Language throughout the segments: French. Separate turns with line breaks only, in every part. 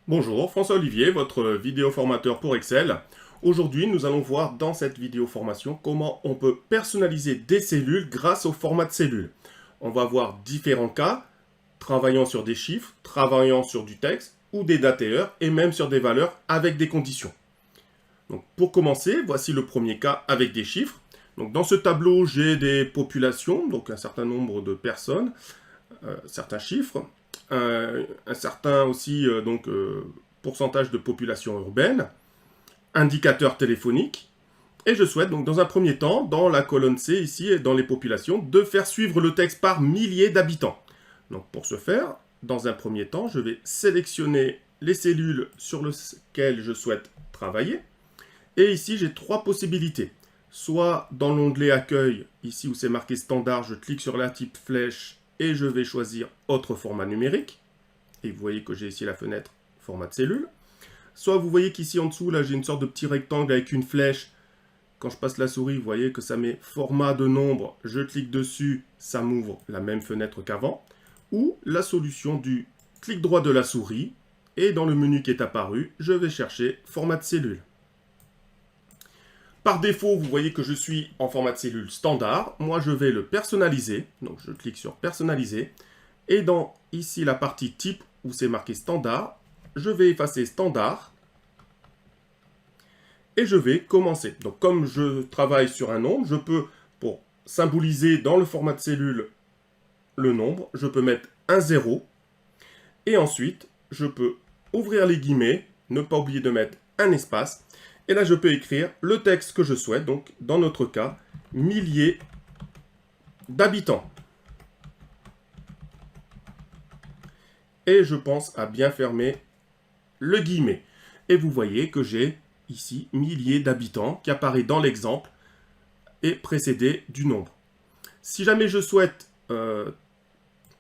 Bonjour, François Olivier, votre vidéo formateur pour Excel. Aujourd'hui, nous allons voir dans cette vidéo formation comment on peut personnaliser des cellules grâce au format de cellule. On va voir différents cas, travaillant sur des chiffres, travaillant sur du texte ou des DATR et même sur des valeurs avec des conditions. Donc, pour commencer, voici le premier cas avec des chiffres. Donc, dans ce tableau, j'ai des populations, donc un certain nombre de personnes, certains chiffres, un certain aussi pourcentage de population urbaine, indicateur téléphonique, et je souhaite donc dans un premier temps, dans la colonne C ici et dans les populations, de faire suivre le texte par milliers d'habitants. Donc pour ce faire, dans un premier temps, je vais sélectionner les cellules sur lesquelles je souhaite travailler, et ici j'ai trois possibilités. Soit dans l'onglet accueil, ici où c'est marqué standard, je clique sur la type flèche et je vais choisir autre format numérique. Et vous voyez que j'ai ici la fenêtre format de cellule. Soit vous voyez qu'ici en dessous, là j'ai une sorte de petit rectangle avec une flèche. Quand je passe la souris, vous voyez que ça met format de nombre. Je clique dessus, ça m'ouvre la même fenêtre qu'avant. Ou la solution du clic droit de la souris. Et dans le menu qui est apparu, je vais chercher format de cellule. Par défaut, vous voyez que je suis en format de cellule standard. Moi, je vais le personnaliser. Donc, je clique sur personnaliser. Et dans ici la partie type où c'est marqué standard, je vais effacer standard. Et je vais commencer. Donc, comme je travaille sur un nombre, je peux, pour symboliser dans le format de cellule le nombre, je peux mettre un 0. Et ensuite, je peux ouvrir les guillemets, ne pas oublier de mettre un espace. Et là, je peux écrire le texte que je souhaite, donc dans notre cas, milliers d'habitants. Et je pense à bien fermer le guillemet. Et vous voyez que j'ai ici milliers d'habitants qui apparaît dans l'exemple et précédé du nombre. Si jamais je souhaite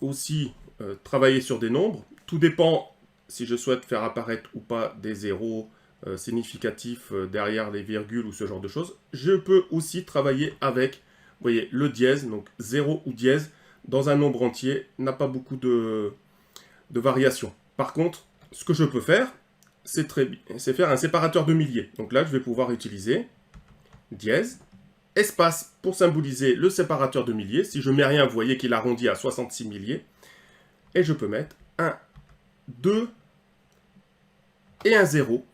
aussi travailler sur des nombres, tout dépend si je souhaite faire apparaître ou pas des zéros significatif derrière les virgules ou ce genre de choses. Je peux aussi travailler avec, vous voyez, le dièse, donc 0 ou dièse, dans un nombre entier, n'a pas beaucoup de variations. Par contre, ce que je peux faire, c'est faire un séparateur de milliers. Donc là, je vais pouvoir utiliser dièse, espace pour symboliser le séparateur de milliers. Si je mets rien, vous voyez qu'il arrondit à 66 milliers. Et je peux mettre un 2 et un 0.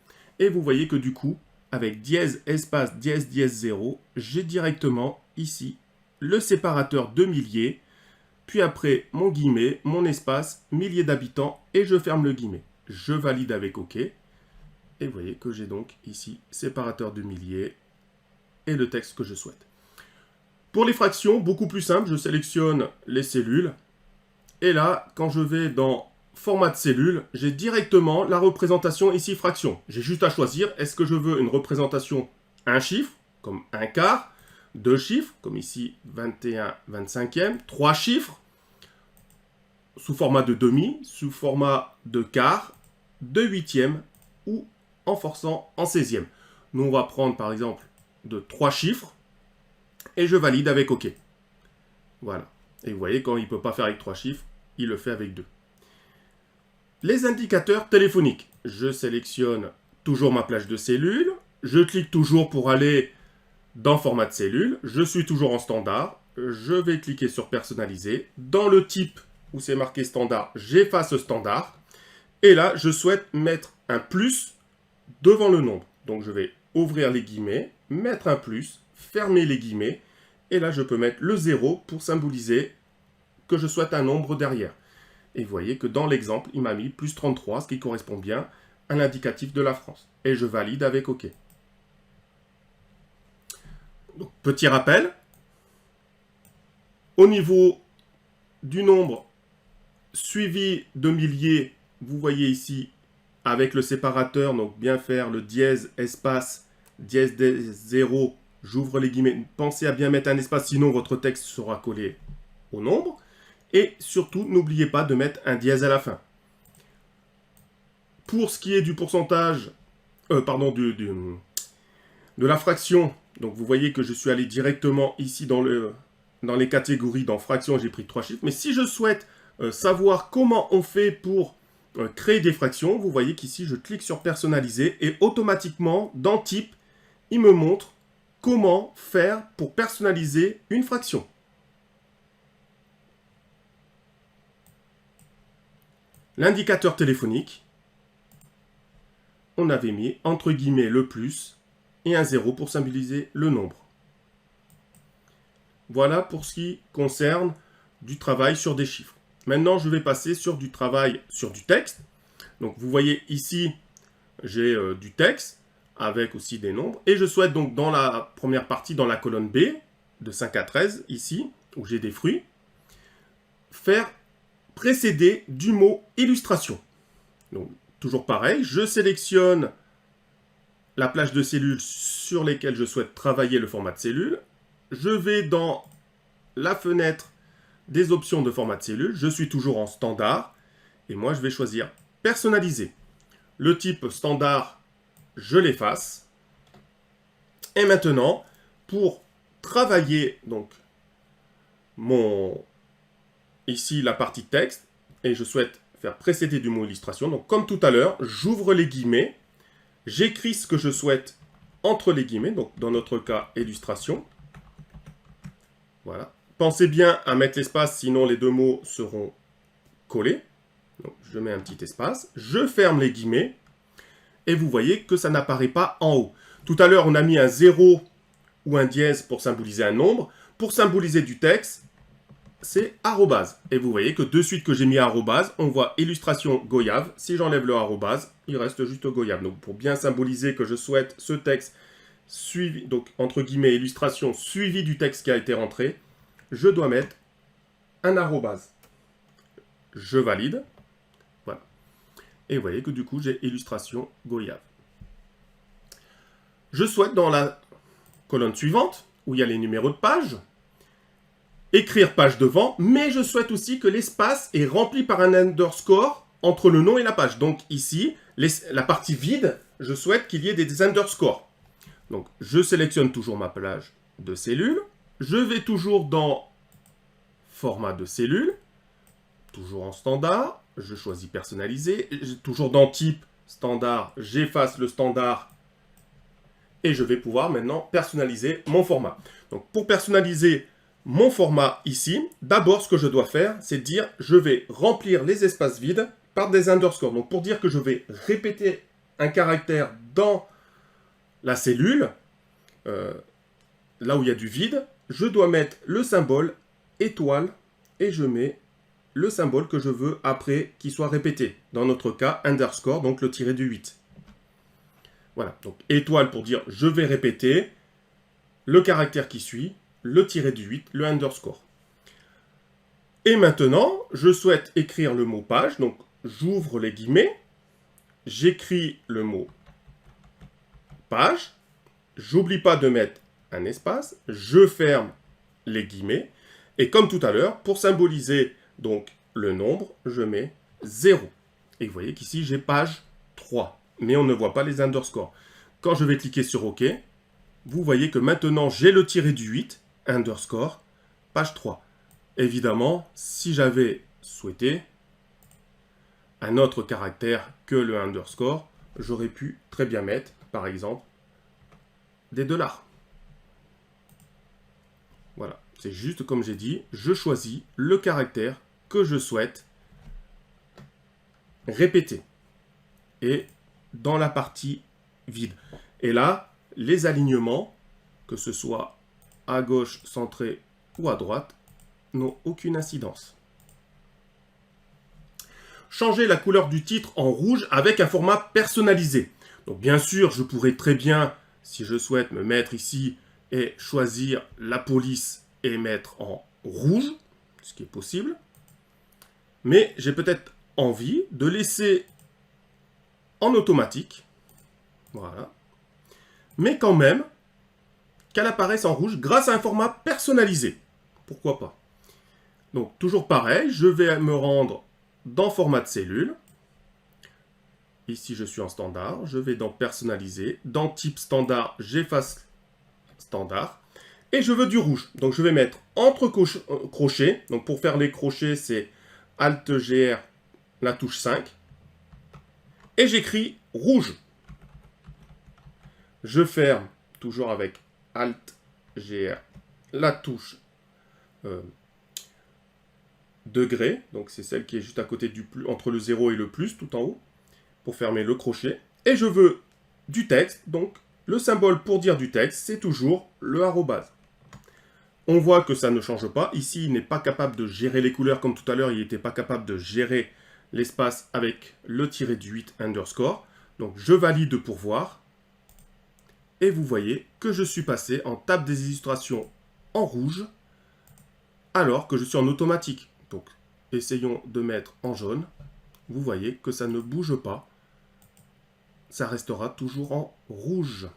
Et vous voyez que du coup, avec dièse, espace, dièse, dièse 0, j'ai directement ici le séparateur de milliers, puis après mon guillemet, mon espace, milliers d'habitants, et je ferme le guillemet. Je valide avec OK. Et vous voyez que j'ai donc ici séparateur de milliers et le texte que je souhaite. Pour les fractions, beaucoup plus simple, je sélectionne les cellules. Et là, quand je vais dans format de cellule, j'ai directement la représentation ici fraction. J'ai juste à choisir, est-ce que je veux une représentation un chiffre, comme un quart, deux chiffres, comme ici 21, 25e, trois chiffres, sous format de demi, sous format de quart, de huitième, ou en forçant en 16e. Nous, on va prendre par exemple de trois chiffres, et je valide avec OK. Voilà. Et vous voyez, quand il ne peut pas faire avec trois chiffres, il le fait avec deux. Les indicateurs téléphoniques. Je sélectionne toujours ma plage de cellules. Je clique toujours pour aller dans format de cellule. Je suis toujours en standard. Je vais cliquer sur personnaliser. Dans le type où c'est marqué standard, j'efface standard. Et là, je souhaite mettre un plus devant le nombre. Donc, je vais ouvrir les guillemets, mettre un plus, fermer les guillemets. Et là, je peux mettre le 0 pour symboliser que je souhaite un nombre derrière. Et vous voyez que dans l'exemple, il m'a mis plus 33, ce qui correspond bien à l'indicatif de la France. Et je valide avec OK. Donc, petit rappel. Au niveau du nombre suivi de milliers, vous voyez ici, avec le séparateur, donc bien faire le dièse, espace, dièse 0, j'ouvre les guillemets. Pensez à bien mettre un espace, sinon votre texte sera collé au nombre. Et surtout, n'oubliez pas de mettre un dièse à la fin. Pour ce qui est du pourcentage, de la fraction, donc vous voyez que je suis allé directement ici dans les catégories, dans fraction, j'ai pris trois chiffres. Mais si je souhaite savoir comment on fait pour créer des fractions. Vous voyez qu'ici, je clique sur personnaliser et automatiquement, dans type, il me montre comment faire pour personnaliser une fraction. L'indicateur téléphonique, on avait mis entre guillemets le plus et un 0 pour symboliser le nombre. Voilà pour ce qui concerne du travail sur des chiffres. Maintenant, je vais passer sur du travail sur du texte. Donc, vous voyez ici, j'ai du texte avec aussi des nombres. Et je souhaite donc dans la première partie, dans la colonne B, de 5 à 13, ici, où j'ai des fruits, faire précéder du mot illustration. Donc, toujours pareil, je sélectionne la plage de cellules sur lesquelles je souhaite travailler le format de cellule. Je vais dans la fenêtre des options de format de cellule. Je suis toujours en standard. Et moi, je vais choisir personnaliser. Le type standard, je l'efface. Et maintenant, pour travailler donc ici la partie texte, et je souhaite faire précéder du mot illustration. Donc comme tout à l'heure, j'ouvre les guillemets, j'écris ce que je souhaite entre les guillemets, donc dans notre cas, illustration. Voilà. Pensez bien à mettre l'espace, sinon les deux mots seront collés. Donc je mets un petit espace, je ferme les guillemets, et vous voyez que ça n'apparaît pas en haut. Tout à l'heure, on a mis un 0 ou un dièse pour symboliser un nombre. Pour symboliser du texte, c'est arrobase. Et vous voyez que de suite que j'ai mis arrobase, on voit illustration goyave. Si j'enlève le arrobase, il reste juste goyave. Donc pour bien symboliser que je souhaite ce texte suivi, donc entre guillemets illustration suivi du texte qui a été rentré, je dois mettre un arrobase. Je valide. Voilà. Et vous voyez que du coup, j'ai illustration goyave. Je souhaite dans la colonne suivante, où il y a les numéros de page, écrire page devant, mais je souhaite aussi que l'espace est rempli par un underscore entre le nom et la page. Donc ici, la partie vide, je souhaite qu'il y ait des underscores. Donc je sélectionne toujours ma plage de cellules. Je vais toujours dans format de cellule, toujours en standard. Je choisis personnaliser. Toujours dans type standard, j'efface le standard. Et je vais pouvoir maintenant personnaliser mon format. Donc pour personnaliser mon format ici, d'abord ce que je dois faire, c'est dire je vais remplir les espaces vides par des underscores. Donc pour dire que je vais répéter un caractère dans la cellule, là où il y a du vide, je dois mettre le symbole étoile et je mets le symbole que je veux après qu'il soit répété. Dans notre cas, underscore, donc le tiré du 8. Voilà, donc étoile pour dire je vais répéter le caractère qui suit, le tiré du 8, le underscore. Et maintenant, je souhaite écrire le mot page, donc j'ouvre les guillemets, j'écris le mot page, j'oublie pas de mettre un espace, je ferme les guillemets, et comme tout à l'heure, pour symboliser donc le nombre, je mets 0. Et vous voyez qu'ici, j'ai page 3. Mais on ne voit pas les underscores. Quand je vais cliquer sur OK, vous voyez que maintenant, j'ai le tiré du 8, underscore, page 3. Évidemment, si j'avais souhaité un autre caractère que le underscore, j'aurais pu très bien mettre, par exemple, des $. Voilà, c'est juste comme j'ai dit, je choisis le caractère que je souhaite répéter. Et dans la partie vide. Et là, les alignements, que ce soit à gauche, centré ou à droite, n'ont aucune incidence. Changer la couleur du titre en rouge avec un format personnalisé. Donc bien sûr, je pourrais très bien, si je souhaite me mettre ici et choisir la police et mettre en rouge, ce qui est possible. Mais j'ai peut-être envie de laisser en automatique, voilà, mais quand même qu'elle apparaisse en rouge grâce à un format personnalisé. Pourquoi pas? Donc toujours pareil, je vais me rendre dans format de cellule. Ici je suis en standard, je vais dans personnaliser, dans type standard, j'efface standard, et je veux du rouge. Donc je vais mettre entre crochets, donc pour faire les crochets c'est Alt GR, la touche 5, et j'écris rouge. Je ferme, toujours avec Alt GR, la touche degré, donc c'est celle qui est juste à côté du plus, entre le 0 et le plus, tout en haut, pour fermer le crochet. Et je veux du texte, donc le symbole pour dire du texte, c'est toujours le arrobase. On voit que ça ne change pas. Ici, il n'est pas capable de gérer les couleurs comme tout à l'heure, il n'était pas capable de gérer l'espace avec le tiré du 8 underscore. Donc je valide pour voir. Et vous voyez que je suis passé en table des illustrations en rouge, alors que je suis en automatique. Donc essayons de mettre en jaune. Vous voyez que ça ne bouge pas. Ça restera toujours en rouge,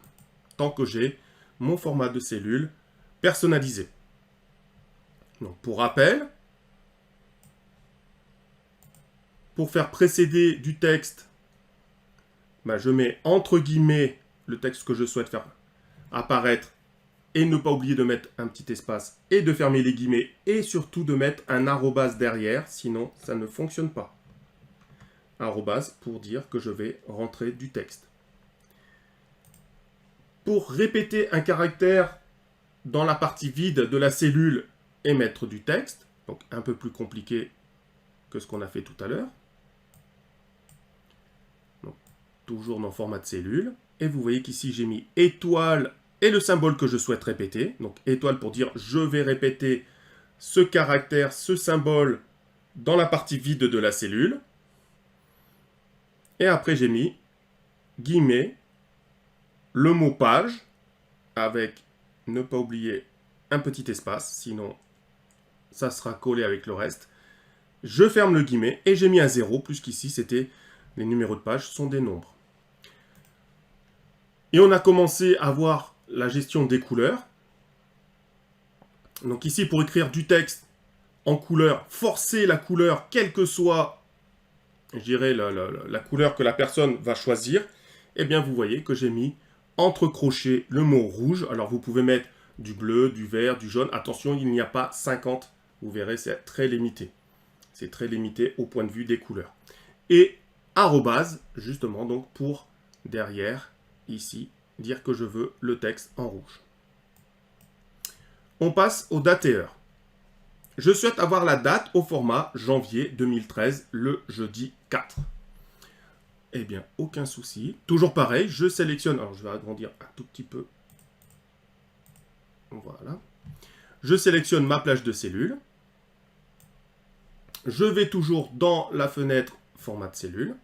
tant que j'ai mon format de cellule personnalisé. Donc pour rappel, pour faire précéder du texte, je mets entre guillemets le texte que je souhaite faire apparaître et ne pas oublier de mettre un petit espace et de fermer les guillemets et surtout de mettre un arrobase derrière, sinon ça ne fonctionne pas. Arrobase pour dire que je vais rentrer du texte. Pour répéter un caractère dans la partie vide de la cellule et mettre du texte, donc un peu plus compliqué que ce qu'on a fait tout à l'heure. Toujours dans format de cellule. Et vous voyez qu'ici j'ai mis étoile et le symbole que je souhaite répéter. Donc étoile pour dire je vais répéter ce caractère, ce symbole dans la partie vide de la cellule. Et après j'ai mis guillemets, le mot page, avec, ne pas oublier, un petit espace, sinon ça sera collé avec le reste. Je ferme le guillemet et j'ai mis un 0, puisqu'ici c'était les numéros de page sont des nombres. Et on a commencé à voir la gestion des couleurs. Donc ici, pour écrire du texte en couleur, forcer la couleur, quelle que soit, je dirais, la couleur que la personne va choisir, eh bien, vous voyez que j'ai mis entre crochets le mot rouge. Alors, vous pouvez mettre du bleu, du vert, du jaune. Attention, il n'y a pas 50. Vous verrez, c'est très limité. C'est très limité au point de vue des couleurs. Et arrobase, justement, donc pour derrière, ici, dire que je veux le texte en rouge. On passe aux dates et heures. Je souhaite avoir la date au format janvier 2013, le jeudi 4. Eh bien, aucun souci. Toujours pareil, je sélectionne... Alors, je vais agrandir un tout petit peu. Voilà. Je sélectionne ma plage de cellules. Je vais toujours dans la fenêtre format de cellule.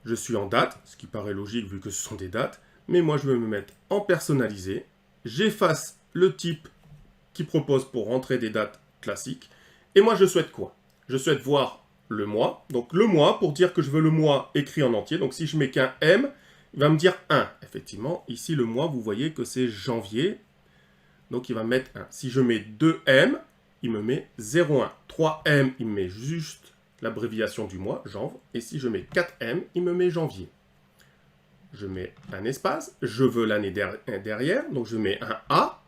Je suis en date, ce qui paraît logique vu que ce sont des dates. Mais moi, je vais me mettre en personnalisé. J'efface le type qui propose pour rentrer des dates classiques. Et moi, je souhaite quoi? Je souhaite voir le mois. Donc, le mois, pour dire que je veux le mois écrit en entier. Donc, si je mets qu'un M, il va me dire 1. Effectivement, ici, le mois, vous voyez que c'est janvier. Donc, il va mettre 1. Si je mets 2M, il me met 0,1. 3M, il me met juste l'abréviation du mois, janvier. Et si je mets 4M, il me met janvier. Je mets un espace. Je veux l'année derrière. Donc, je mets un A.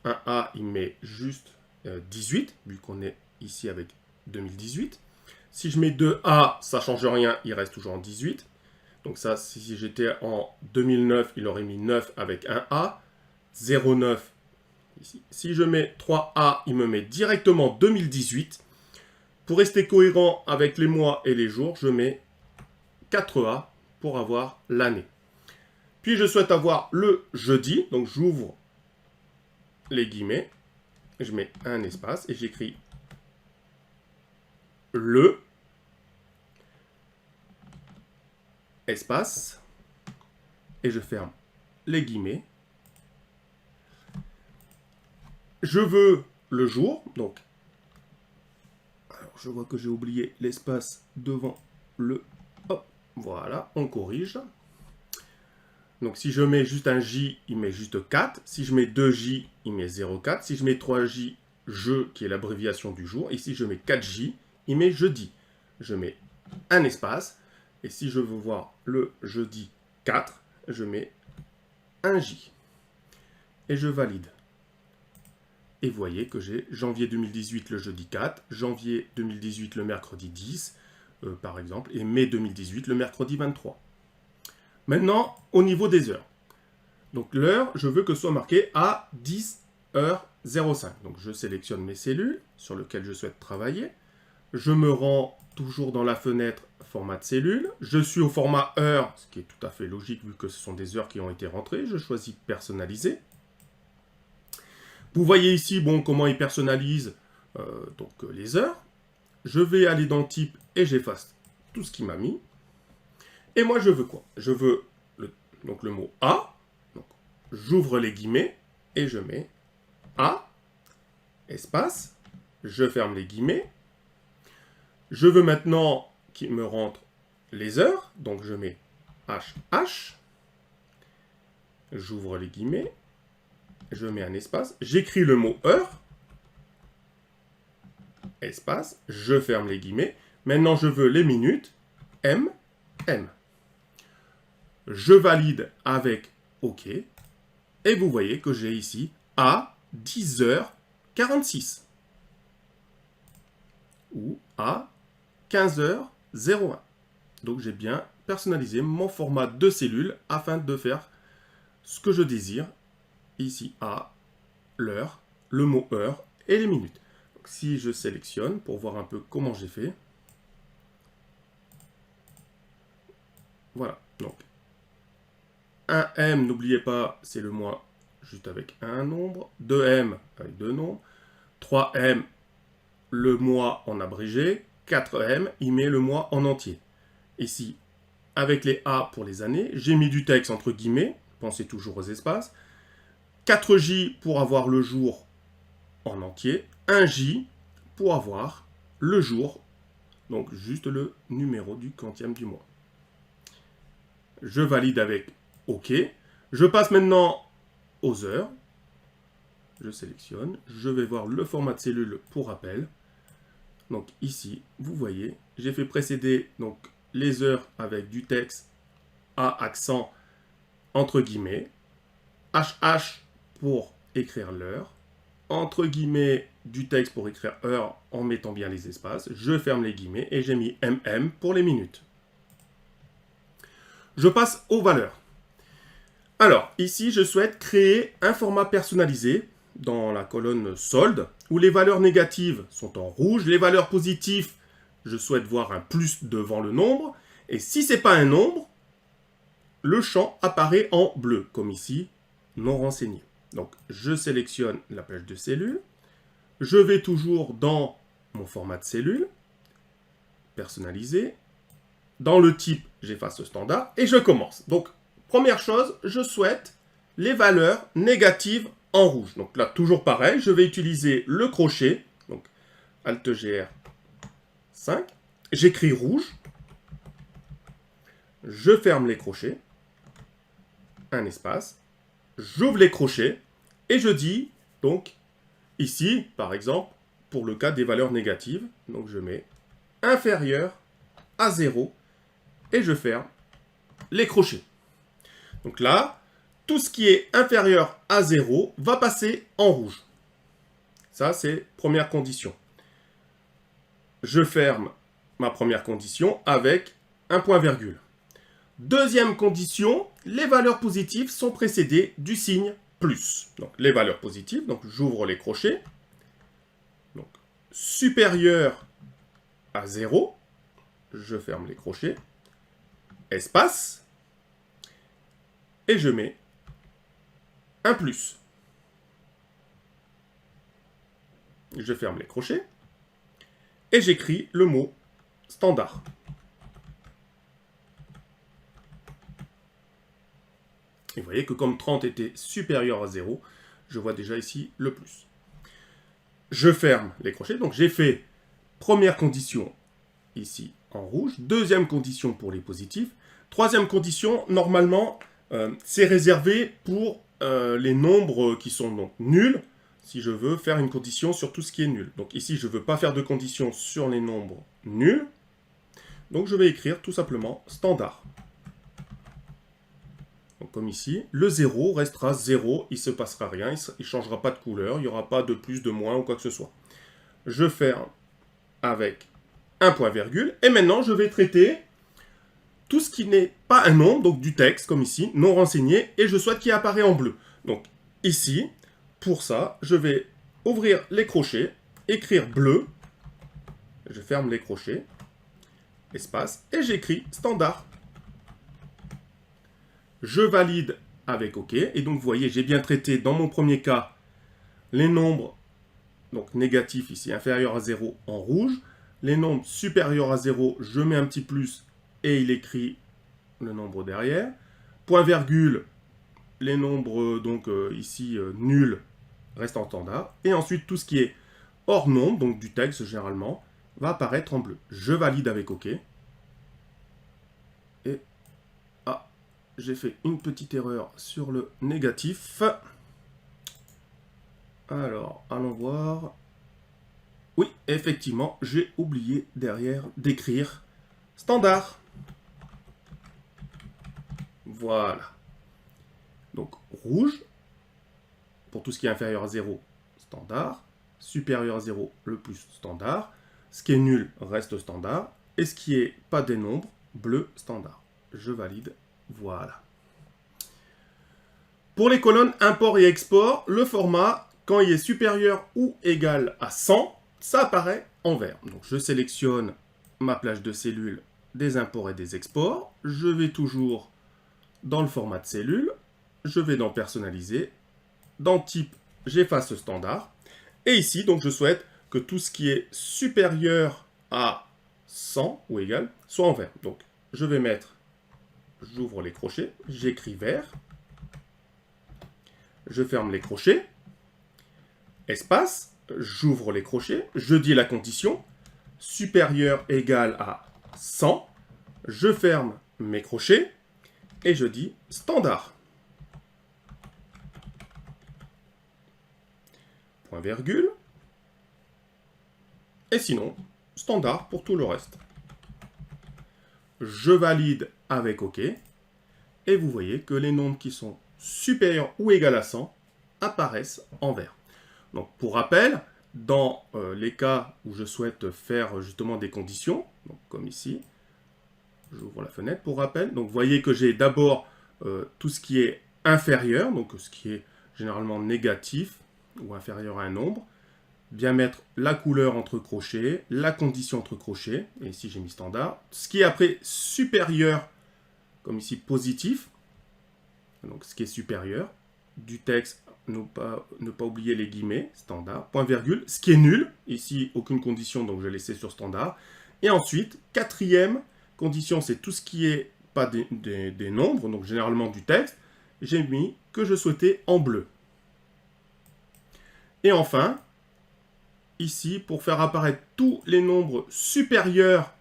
Un A, il met juste 18, vu qu'on est ici avec 2018. Si je mets 2A, ça ne change rien, il reste toujours en 18. Donc ça, si j'étais en 2009, il aurait mis 9 avec un A. 0,9 ici. Si je mets 3A, il me met directement 2018. Pour rester cohérent avec les mois et les jours, je mets 4A pour avoir l'année. Puis je souhaite avoir le jeudi, donc j'ouvre les guillemets, je mets un espace et j'écris le espace et je ferme les guillemets. Je veux le jour, donc alors je vois que j'ai oublié l'espace devant le hop, voilà, on corrige. Donc si je mets juste un J, il met juste 4. Si je mets 2J, il met 0,4. Si je mets 3J, je, qui est l'abréviation du jour. Et si je mets 4J, il met jeudi. Je mets un espace. Et si je veux voir le jeudi 4, je mets un J. Et je valide. Et vous voyez que j'ai janvier 2018 le jeudi 4, janvier 2018 le mercredi 10, par exemple, et mai 2018, le mercredi 23. Maintenant, au niveau des heures. Donc l'heure, je veux que ce soit marqué à 10h05. Donc je sélectionne mes cellules sur lesquelles je souhaite travailler. Je me rends toujours dans la fenêtre format de cellule. Je suis au format heure, ce qui est tout à fait logique vu que ce sont des heures qui ont été rentrées. Je choisis personnaliser. Vous voyez ici comment il personnalise les heures. Je vais aller dans type et j'efface tout ce qu'il m'a mis. Et moi, je veux quoi? Je veux le mot A. J'ouvre les guillemets et je mets A, espace. Je ferme les guillemets. Je veux maintenant qu'il me rentre les heures. Donc, je mets HH. J'ouvre les guillemets. Je mets un espace. J'écris le mot heure. Espace. Je ferme les guillemets. Maintenant, je veux les minutes. M. Je valide avec OK. Et vous voyez que j'ai ici à 10h46. Ou à 15h01. Donc j'ai bien personnalisé mon format de cellule afin de faire ce que je désire. Ici à l'heure, le mot heure et les minutes. Donc, si je sélectionne pour voir un peu comment j'ai fait. Voilà. Donc 1M, n'oubliez pas, c'est le mois juste avec un nombre. 2M avec deux nombres. 3M, le mois en abrégé. 4M, il met le mois en entier. Ici, avec les A pour les années, j'ai mis du texte entre guillemets. Pensez toujours aux espaces. 4J pour avoir le jour en entier. 1J pour avoir le jour, donc juste le numéro du quantième du mois. Je valide avec OK. Je passe maintenant aux heures. Je sélectionne. Je vais voir le format de cellule pour rappel. Donc ici, vous voyez, j'ai fait précéder donc, les heures avec du texte à accent entre guillemets. HH pour écrire l'heure. Entre guillemets du texte pour écrire heure en mettant bien les espaces. Je ferme les guillemets et j'ai mis MM pour les minutes. Je passe aux valeurs. Alors, ici, je souhaite créer un format personnalisé dans la colonne solde, où les valeurs négatives sont en rouge, les valeurs positives, je souhaite voir un plus devant le nombre, et si ce n'est pas un nombre, le champ apparaît en bleu, comme ici, non renseigné. Donc, je sélectionne la page de cellule, je vais toujours dans mon format de cellule, personnalisé, dans le type, j'efface le standard, et je commence. Donc, première chose, je souhaite les valeurs négatives en rouge. Donc là, toujours pareil, je vais utiliser le crochet. Donc, Alt-GR 5. J'écris rouge. Je ferme les crochets. Un espace. J'ouvre les crochets. Et je dis, donc, ici, par exemple, pour le cas des valeurs négatives, donc je mets inférieur à 0. Et je ferme les crochets. Donc là, tout ce qui est inférieur à 0 va passer en rouge. Ça, c'est première condition. Je ferme ma première condition avec un point-virgule. Deuxième condition, les valeurs positives sont précédées du signe plus. Donc les valeurs positives, donc j'ouvre les crochets. Donc supérieur à 0, je ferme les crochets. Espace. Et je mets un plus. Je ferme les crochets. Et j'écris le mot standard. Et vous voyez que comme 30 était supérieur à 0, je vois déjà ici le plus. Je ferme les crochets. Donc j'ai fait première condition ici en rouge. Deuxième condition pour les positifs. Troisième condition, normalement, c'est réservé pour les nombres qui sont donc nuls, si je veux faire une condition sur tout ce qui est nul. Donc ici, je ne veux pas faire de condition sur les nombres nuls. Donc je vais écrire tout simplement standard. Donc, comme ici, le 0 restera 0, il ne se passera rien, il ne changera pas de couleur, il n'y aura pas de plus, de moins ou quoi que ce soit. Je ferme avec un point virgule. Et maintenant, je vais traiter tout ce qui n'est pas un nombre, donc du texte, comme ici, non renseigné, et je souhaite qu'il apparaît en bleu. Donc ici, pour ça, je vais ouvrir les crochets, écrire bleu, je ferme les crochets, espace, et j'écris standard. Je valide avec OK, et donc vous voyez, j'ai bien traité dans mon premier cas les nombres donc négatifs ici, inférieurs à 0 en rouge, les nombres supérieurs à 0, je mets un petit plus et il écrit le nombre derrière. Point virgule, les nombres donc ici nuls restent en standard. Et ensuite tout ce qui est hors nombre, donc du texte généralement, va apparaître en bleu. Je valide avec OK. Et j'ai fait une petite erreur sur le négatif. Alors, allons voir. Oui, effectivement, j'ai oublié derrière d'écrire standard. Voilà. Donc, rouge, pour tout ce qui est inférieur à 0, standard. Supérieur à 0, le plus standard. Ce qui est nul reste standard. Et ce qui est pas des nombres, bleu, standard. Je valide. Voilà. Pour les colonnes import et export, le format, quand il est supérieur ou égal à 100, ça apparaît en vert. Donc je sélectionne ma plage de cellules des imports et des exports. Je vais toujours dans le format de cellule. Je vais dans personnaliser. Dans type, j'efface standard. Et ici, donc je souhaite que tout ce qui est supérieur à 100 ou égal soit en vert. Donc je vais mettre, j'ouvre les crochets, j'écris vert. Je ferme les crochets, espace, j'ouvre les crochets, je dis la condition, supérieur égal à 100, je ferme mes crochets, et je dis standard. Point virgule, et sinon, standard pour tout le reste. Je valide avec OK, et vous voyez que les nombres qui sont supérieur ou égal à 100 apparaissent en vert. Donc pour rappel, dans les cas où je souhaite faire justement des conditions, donc comme ici, j'ouvre la fenêtre pour rappel, donc vous voyez que j'ai d'abord tout ce qui est inférieur, donc ce qui est généralement négatif ou inférieur à un nombre, bien mettre la couleur entre crochets, la condition entre crochets, et ici j'ai mis standard, ce qui est après supérieur, comme ici positif, donc ce qui est supérieur, du texte, ne pas oublier les guillemets, standard, point virgule, ce qui est nul, ici aucune condition, donc je vais laisser sur standard, et ensuite, quatrième condition, c'est tout ce qui est pas des nombres, donc généralement du texte, j'ai mis que je souhaitais en bleu. Et enfin, ici, pour faire apparaître tous les nombres supérieurs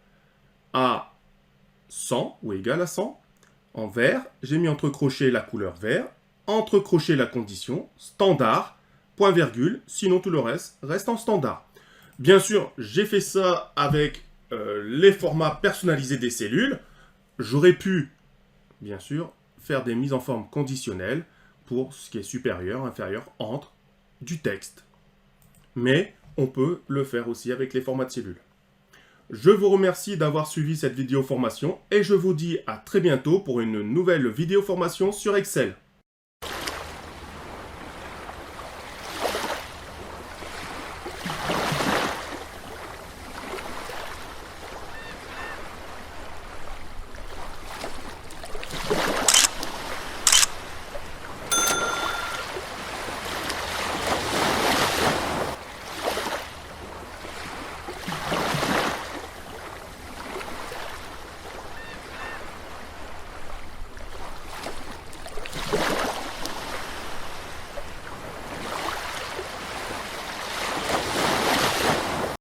à 100, ou égal à 100, en vert, j'ai mis entre crochets la couleur vert, entre crochets la condition, standard, point virgule, sinon tout le reste reste en standard. Bien sûr, j'ai fait ça avec les formats personnalisés des cellules. J'aurais pu, bien sûr, faire des mises en forme conditionnelles pour ce qui est supérieur, inférieur, entre, du texte. Mais on peut le faire aussi avec les formats de cellules. Je vous remercie d'avoir suivi cette vidéo formation et je vous dis à très bientôt pour une nouvelle vidéo formation sur Excel.